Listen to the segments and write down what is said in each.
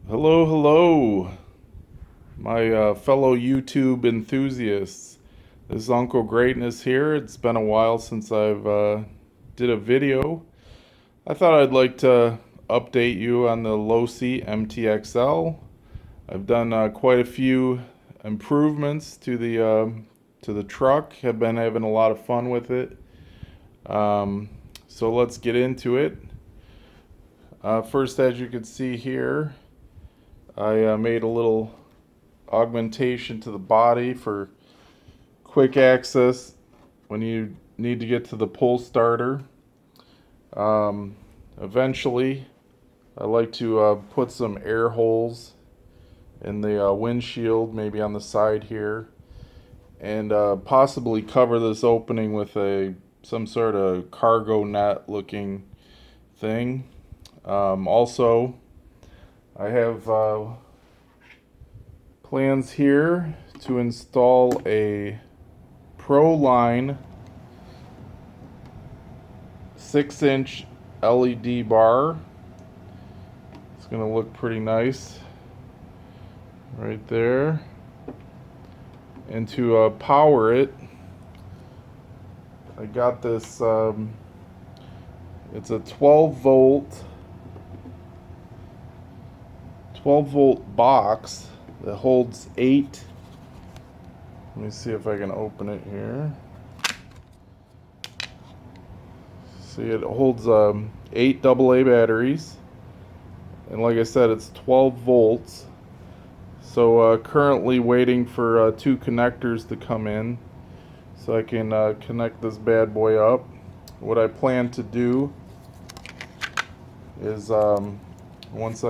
Hello, hello, my fellow YouTube enthusiasts. This is Uncle Greatness here. It's been a while since I've did a video. I thought I'd like to update you on the Losi Mtxl. I've done quite a few improvements to the truck. Have been having a lot of fun with it. So let's get into it. First, as you can see here, I made a little augmentation to the body for quick access when you need to get to the pull starter. Eventually, I like to put some air holes in the windshield, maybe on the side here, and possibly cover this opening with some sort of cargo net looking thing. Also, I have plans here to install a ProLine 6-inch LED bar. It's going to look pretty nice right there. And to power it, I got this, it's a 12 volt box that holds 8. Let me see if I can open it here. See, it holds 8 AA batteries, and like I said, it's 12 volts. So currently waiting for 2 connectors to come in so I can connect this bad boy up. What I plan to do is once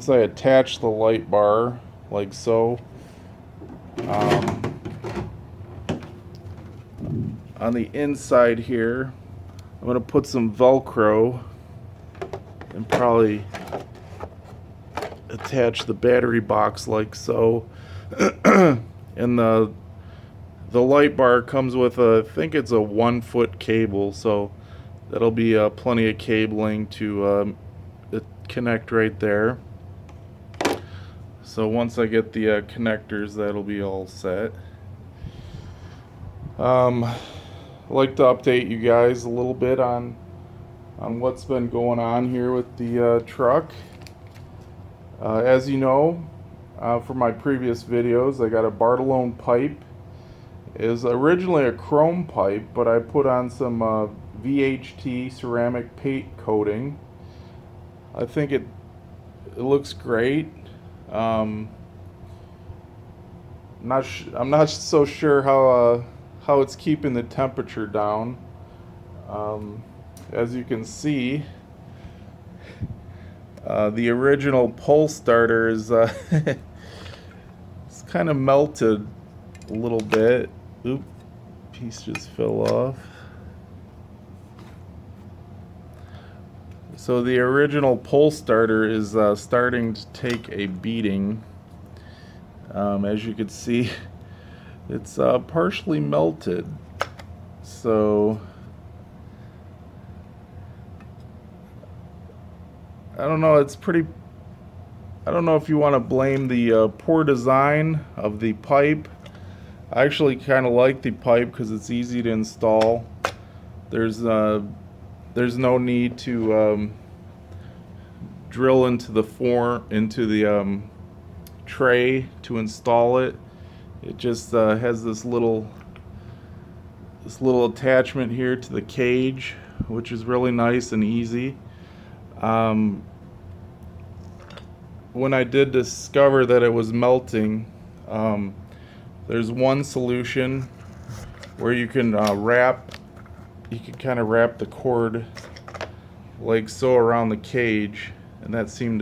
I attach the light bar like so, on the inside here, I'm going to put some Velcro and probably attach the battery box like so. And the light bar comes with I think it's a 1-foot cable, so that'll be plenty of cabling to connect right there. So once I get the connectors, that'll be all set. I'd like to update you guys a little bit on what's been going on here with the truck. As you know, from my previous videos, I got a Bartolone pipe. It was originally a chrome pipe, but I put on some VHT ceramic paint coating. I think it looks great. I'm not so sure how it's keeping the temperature down. As you can see, the original pull starter is it's kind of melted a little bit. Oop, piece just fell off. So the original pull starter is starting to take a beating. As you can see, it's partially melted. So I don't know. I don't know if you want to blame the poor design of the pipe. I actually kind of like the pipe because it's easy to install. There's no need to drill into the tray to install it. It just has this little attachment here to the cage, which is really nice and easy. When I did discover that it was melting, there's one solution where you can kind of wrap the cord like so around the cage, and that seemed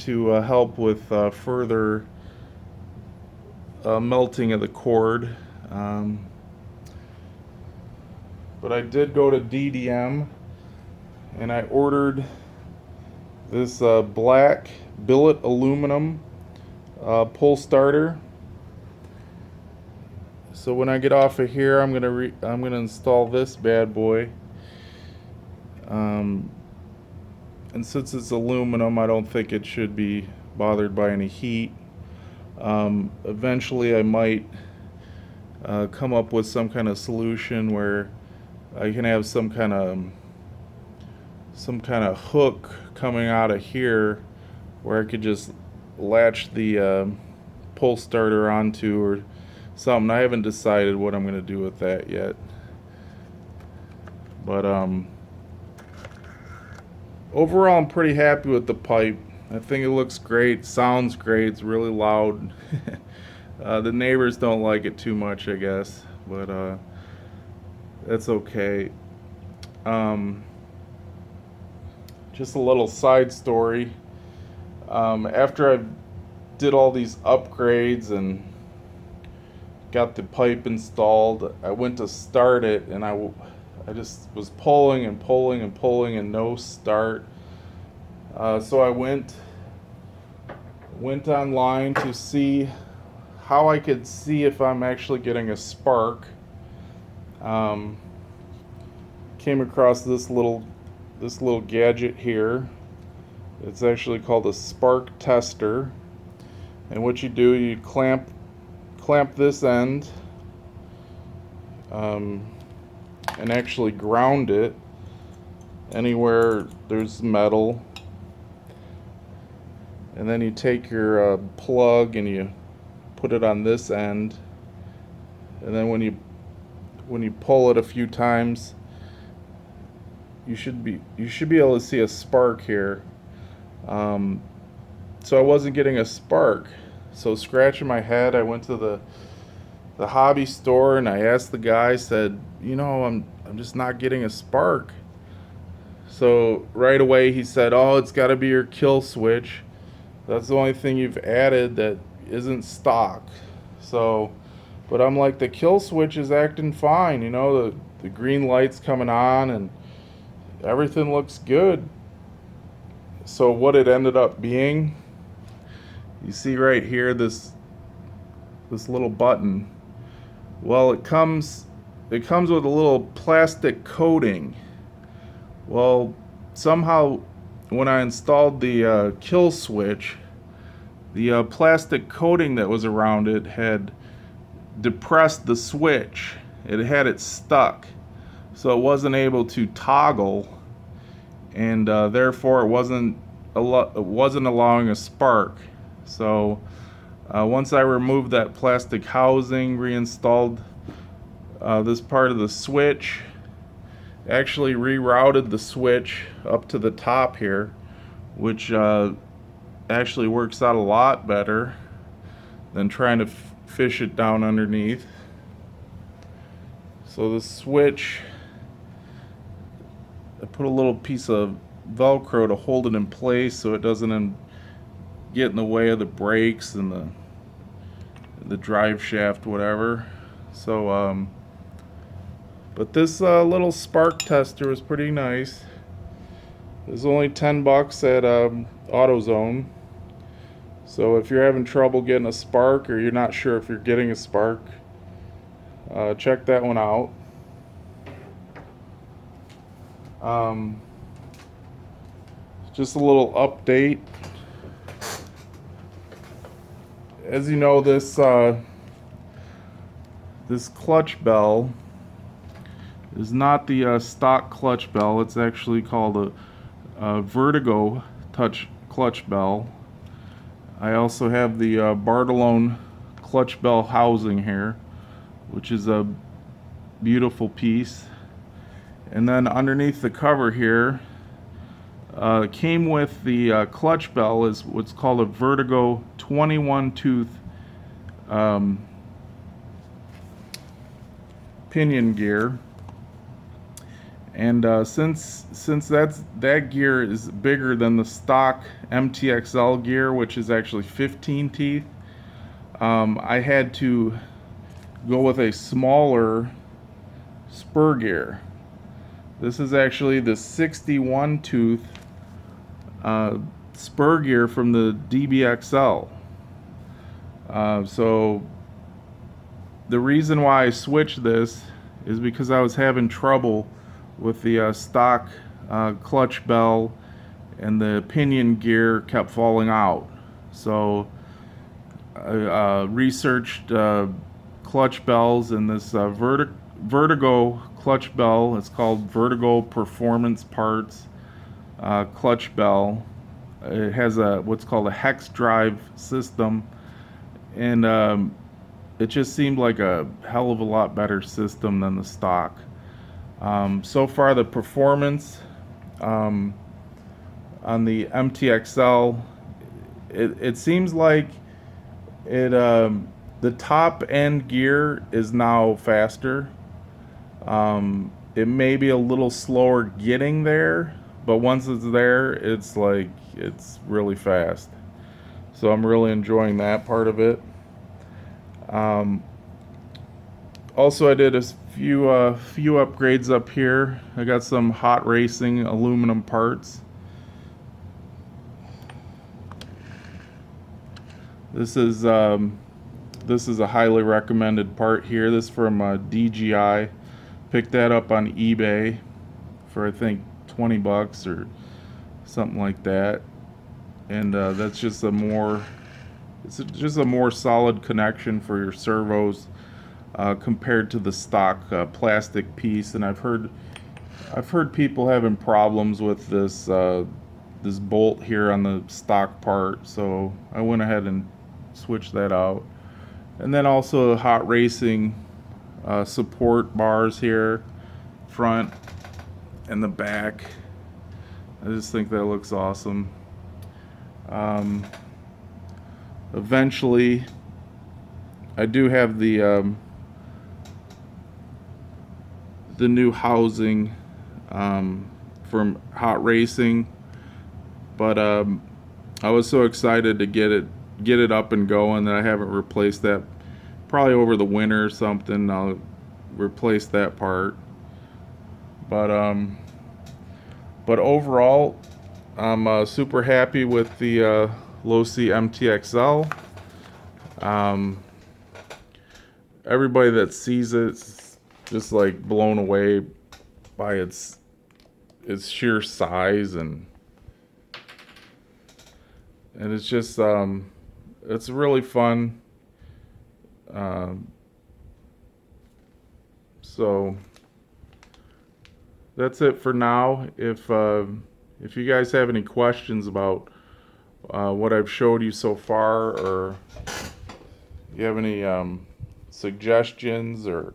to help with further melting of the cord. But I did go to DDM and I ordered this black billet aluminum pull starter. So when I get off of here, I'm gonna install this bad boy. and since it's aluminum, I don't think it should be bothered by any heat. Eventually I might come up with some kind of solution where I can have some kind of hook coming out of here where I could just latch the pull starter onto or something. I haven't decided what I'm going to do with that yet. But overall, I'm pretty happy with the pipe. I think it looks great, sounds great, it's really loud. The neighbors don't like it too much, I guess, but that's okay. Just a little side story. After I did all these upgrades and got the pipe installed, I went to start it, and I just was pulling and pulling and pulling and no start. So I went online to see how I could see if I'm actually getting a spark. Came across this little gadget here. It's actually called a spark tester. And what you do, you clamp this end and actually ground it anywhere there's metal. And then you take your plug and you put it on this end. And then when you pull it a few times, you should be able to see a spark here. So I wasn't getting a spark. So scratching my head, I went to the hobby store and I asked the guy, I said, I'm just not getting a spark. So right away he said, oh, it's got to be your kill switch. That's the only thing you've added that isn't stock. So, but I'm like, the kill switch is acting fine, the green light's coming on and everything looks good. So what it ended up being, you see right here, this little button. Well, it comes with a little plastic coating. Well, somehow when I installed the kill switch, the plastic coating that was around it had depressed the switch. It had it stuck, so it wasn't able to toggle, and therefore it wasn't allowing a spark. So once I removed that plastic housing, reinstalled this part of the switch, actually rerouted the switch up to the top here, which actually works out a lot better than trying to fish it down underneath. So the switch, I put a little piece of Velcro to hold it in place so it doesn't get in the way of the brakes and the drive shaft, whatever. So but this little spark tester was pretty nice. It was only $10 at AutoZone. So if you're having trouble getting a spark, or you're not sure if you're getting a spark, check that one out. Just a little update. As you know, this clutch bell is not the stock clutch bell. It's actually called a Vertigo touch clutch bell. I also have the Bartolone clutch bell housing here, which is a beautiful piece. And then underneath the cover here, came with the clutch bell is what's called a Vertigo 21 tooth pinion gear. And since that gear is bigger than the stock Mtxl gear, which is actually 15 teeth, I had to go with a smaller spur gear. This is actually the 61 tooth spur gear from the DBXL. So the reason why I switched this is because I was having trouble with the stock clutch bell and the pinion gear kept falling out. So I researched clutch bells, and this Vertigo clutch bell. It's called Vertigo Performance Parts clutch bell. It has a what's called a hex drive system, and it just seemed like a hell of a lot better system than the stock. So far, the performance um, on the Mtxl, it seems like it the top end gear is now faster. It may be a little slower getting there, but once it's there, it's like it's really fast. So I'm really enjoying that part of it. Um, Also, I did a few upgrades up here. I got some hot racing aluminum parts. This is this is a highly recommended part here. This is from DGI. Picked that up on eBay for I think 20 bucks or something like that. And that's just a more it's just a more solid connection for your servos compared to the stock plastic piece. And I've heard people having problems with this this bolt here on the stock part, so I went ahead and switched that out. And then also hot racing support bars here, front and the back. I just think that looks awesome. Um, Eventually, I do have the new housing from hot racing, but I was so excited to get it up and going that I haven't replaced that. Probably over the winter or something, I'll replace that part. But but overall, I'm super happy with the Losi Mtxl. Um, Everybody that sees it's just like blown away by its sheer size, and it's just it's really fun. Um, so that's it for now. If you guys have any questions about what I've showed you so far, or you have any suggestions, or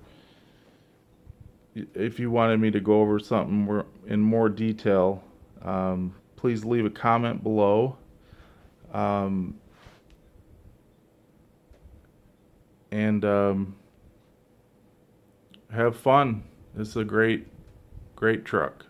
if you wanted me to go over something more in more detail, please leave a comment below. Um, and have fun. This is a great truck.